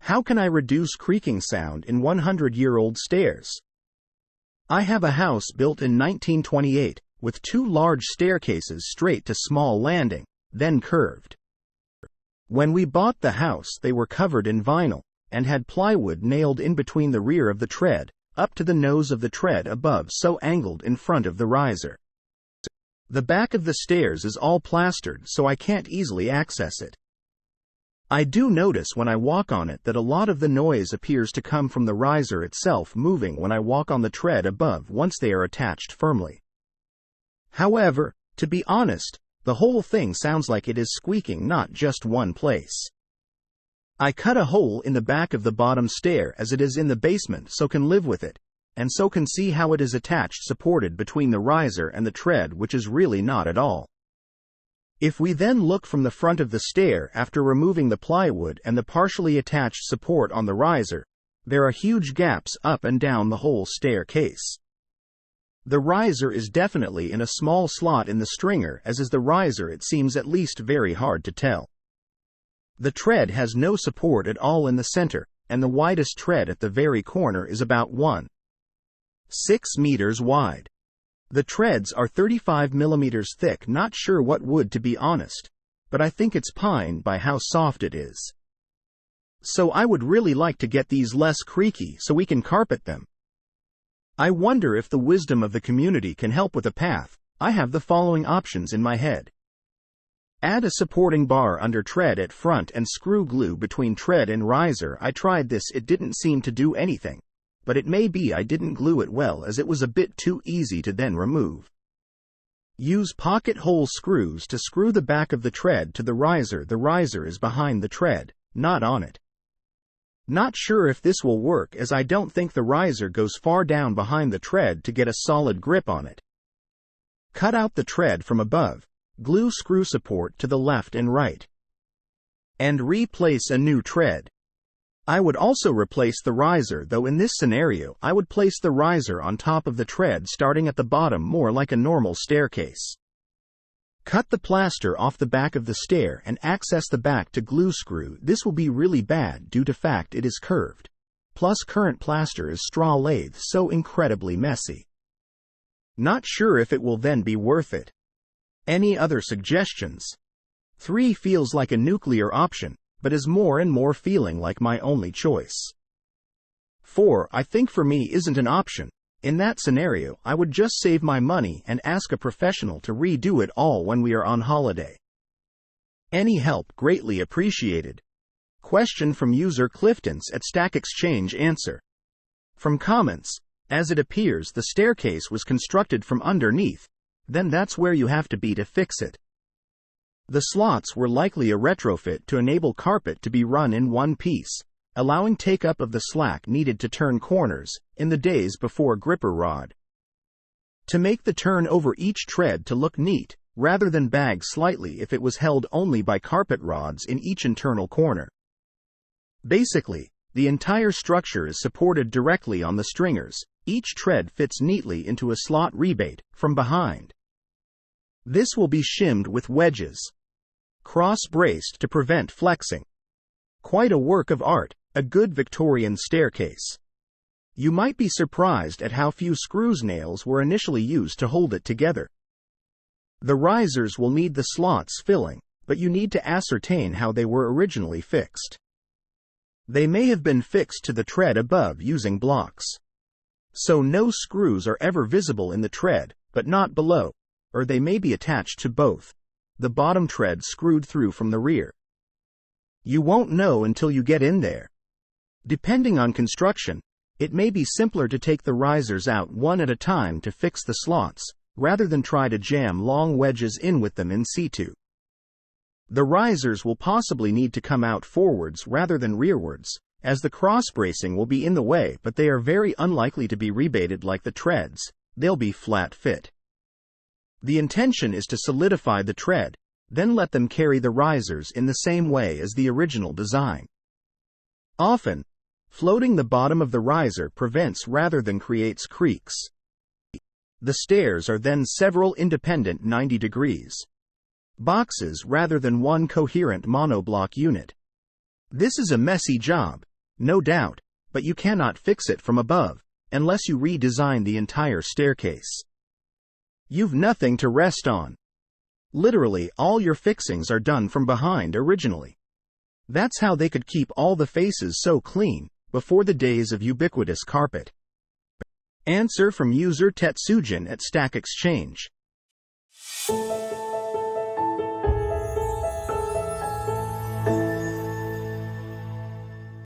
How can I reduce creaking sound in 100-year-old stairs? I have a house built in 1928, with 2 large staircases straight to small landing, then curved. When we bought the house, they were covered in vinyl, and had plywood nailed in between the rear of the tread, up to the nose of the tread above, so angled in front of the riser. The back of the stairs is all plastered, so I can't easily access it. I do notice when I walk on it that a lot of the noise appears to come from the riser itself moving when I walk on the tread above once they are attached firmly. However, to be honest, the whole thing sounds like it is squeaking, not just one place. I cut a hole in the back of the bottom stair as it is in the basement, so can live with it, and so can see how it is attached, supported between the riser and the tread, which is really not at all. If we then look from the front of the stair after removing the plywood and the partially attached support on the riser, there are huge gaps up and down the whole staircase. The riser is definitely in a small slot in the stringer, as is the riser. It seems at least very hard to tell. The tread has no support at all in the center, and the widest tread at the very corner is about 1.6 meters wide. The treads are 35 millimeters thick, not sure what wood to be honest, but I think it's pine by how soft it is. So I would really like to get these less creaky so we can carpet them. I wonder if the wisdom of the community can help with a path. I have the following options in my head. Add a supporting bar under tread at front and screw glue between tread and riser. I tried this, it didn't seem to do anything. But it may be I didn't glue it well, as it was a bit too easy to then remove. Use pocket hole screws to screw the back of the tread to the riser. The riser is behind the tread, not on it. Not sure if this will work, as I don't think the riser goes far down behind the tread to get a solid grip on it. Cut out the tread from above, glue screw support to the left and right, and replace a new tread. I would also replace the riser, though in this scenario I would place the riser on top of the tread, starting at the bottom, more like a normal staircase. Cut the plaster off the back of the stair and access the back to glue screw. This will be really bad due to fact it is curved. Plus current plaster is straw lathe, so incredibly messy. Not sure if it will then be worth it. Any other suggestions? 3 feels like a nuclear option, but is more and more feeling like my only choice. 4, I think for me isn't an option. In that scenario, I would just save my money and ask a professional to redo it all when we are on holiday. Any help greatly appreciated. Question from user Cliftons at Stack Exchange. Answer. From comments, as it appears the staircase was constructed from underneath, then that's where you have to be to fix it. The slots were likely a retrofit to enable carpet to be run in one piece, allowing take-up of the slack needed to turn corners, in the days before gripper rod. To make the turn over each tread to look neat, rather than bag slightly if it was held only by carpet rods in each internal corner. Basically, the entire structure is supported directly on the stringers. Each tread fits neatly into a slot rebate from behind. This will be shimmed with wedges, cross-braced to prevent flexing. Quite a work of art, a good Victorian staircase. You might be surprised at how few screws nails were initially used to hold it together. The risers will need the slots filling, but you need to ascertain how they were originally fixed. They may have been fixed to the tread above using blocks. So no screws are ever visible in the tread, but not below, or they may be attached to both. The bottom tread screwed through from the rear. You won't know until you get in there. Depending on construction, it may be simpler to take the risers out one at a time to fix the slots, rather than try to jam long wedges in with them in situ. The risers will possibly need to come out forwards rather than rearwards, as the cross-bracing will be in the way, but they are very unlikely to be rebated like the treads. They'll be flat fit. The intention is to solidify the tread, then let them carry the risers in the same way as the original design. Often, floating the bottom of the riser prevents rather than creates creaks. The stairs are then several independent 90 degrees boxes rather than one coherent monoblock unit. This is a messy job, No doubt, but you cannot fix it from above, unless you redesign the entire staircase. You've nothing to rest on. Literally, all your fixings are done from behind originally. That's how they could keep all the faces so clean, before the days of ubiquitous carpet. Answer from user Tetsujin at Stack Exchange.